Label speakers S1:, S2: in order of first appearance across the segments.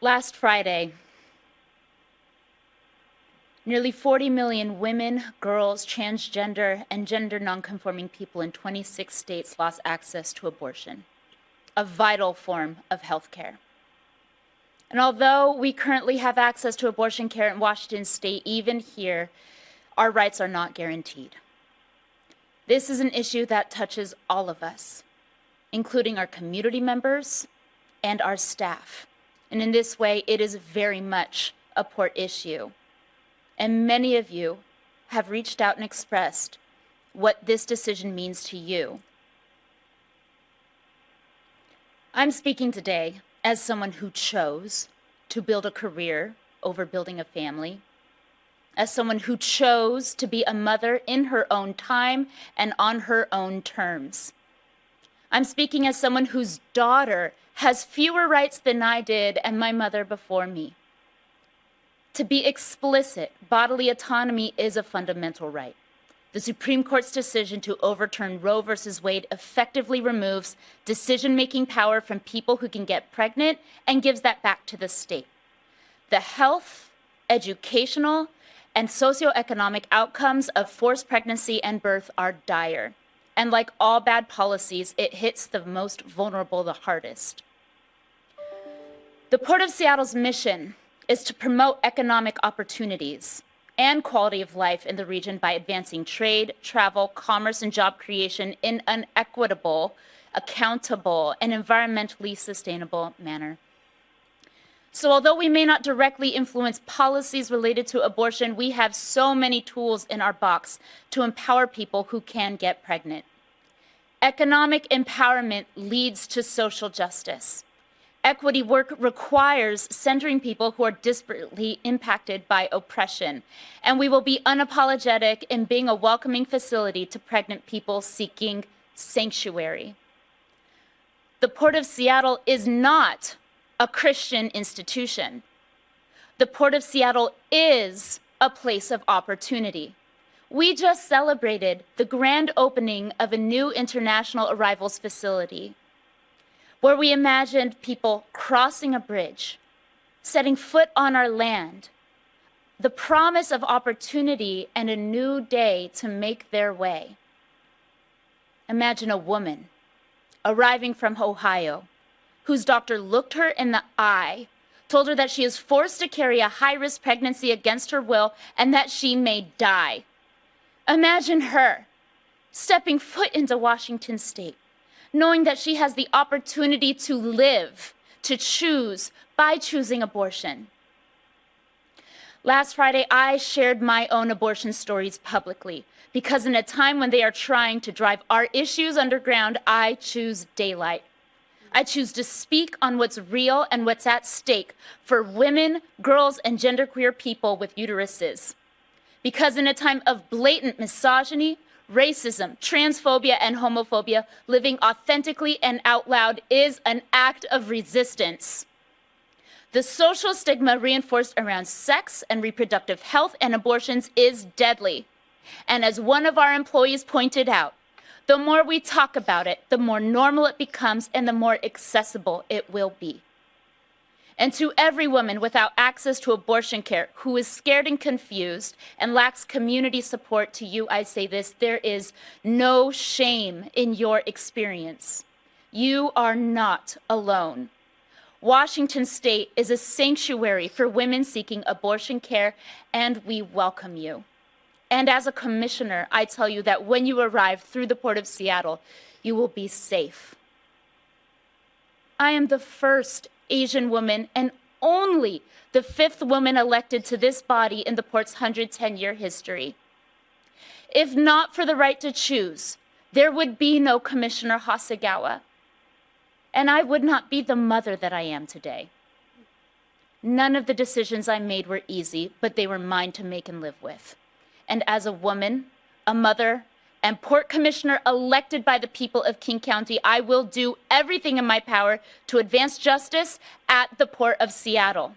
S1: Last Friday, nearly 40 million women, girls, transgender, and gender nonconforming people in 26 states lost access to abortion, a vital form of health care. And although we currently have access to abortion care in Washington state, even here, our rights are not guaranteed. This is an issue that touches all of us, including our community members and our staff. And in this way, it is very much a port issue. And many of you have reached out and expressed what this decision means to you. I'm speaking today as someone who chose to build a career over building a family, as someone who chose to be a mother in her own time and on her own terms. I'm speaking as someone whose daughter has fewer rights than I did and my mother before me. To be explicit, bodily autonomy is a fundamental right. The Supreme Court's decision to overturn Roe v. Wade effectively removes decision-making power from people who can get pregnant and gives that back to the state. The health, educational, and socioeconomic outcomes of forced pregnancy and birth are dire. And like all bad policies, it hits the most vulnerable the hardest. The Port of Seattle's mission is to promote economic opportunities and quality of life in the region by advancing trade, travel, commerce, and job creation in an equitable, accountable, and environmentally sustainable manner. So although we may not directly influence policies related to abortion, we have so many tools in our box to empower people who can get pregnant. Economic empowerment leads to social justice. Equity work requires centering people who are disparately impacted by oppression, and we will be unapologetic in being a welcoming facility to pregnant people seeking sanctuary. The Port of Seattle is not a Christian institution. The Port of Seattle is a place of opportunity. We just celebrated the grand opening of a new international arrivals facility, where we imagined people crossing a bridge, setting foot on our land, the promise of opportunity and a new day to make their way. Imagine a woman arriving from Ohio, whose doctor looked her in the eye, told her that she is forced to carry a high-risk pregnancy against her will and that she may die. Imagine her stepping foot into Washington state, knowing that she has the opportunity to live, to choose by choosing abortion. Last Friday, I shared my own abortion stories publicly because in a time when they are trying to drive our issues underground, I choose daylight. I choose to speak on what's real and what's at stake for women, girls, and genderqueer people with uteruses. Because in a time of blatant misogyny, racism, transphobia, and homophobia, living authentically and out loud is an act of resistance. The social stigma reinforced around sex and reproductive health and abortions is deadly. And as one of our employees pointed out, the more we talk about it, the more normal it becomes and the more accessible it will be. And to every woman without access to abortion care who is scared and confused and lacks community support, to you I say this: there is no shame in your experience. You are not alone. Washington State is a sanctuary for women seeking abortion care, and we welcome you. And as a commissioner, I tell you that when you arrive through the Port of Seattle, you will be safe. I am the first Asian woman and only the 5th woman elected to this body in the Port's 110-year history. If not for the right to choose, there would be no Commissioner Hasegawa, and I would not be the mother that I am today. None of the decisions I made were easy, but they were mine to make and live with. And as a woman, a mother, and Port Commissioner elected by the people of King County, I will do everything in my power to advance justice at the Port of Seattle.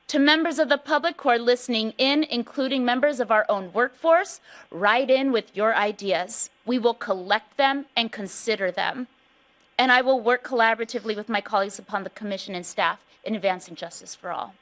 S1: To members of the public who are listening in, including members of our own workforce, write in with your ideas. We will collect them and consider them. and I will work collaboratively with my colleagues upon the Commission and staff in advancing justice for all.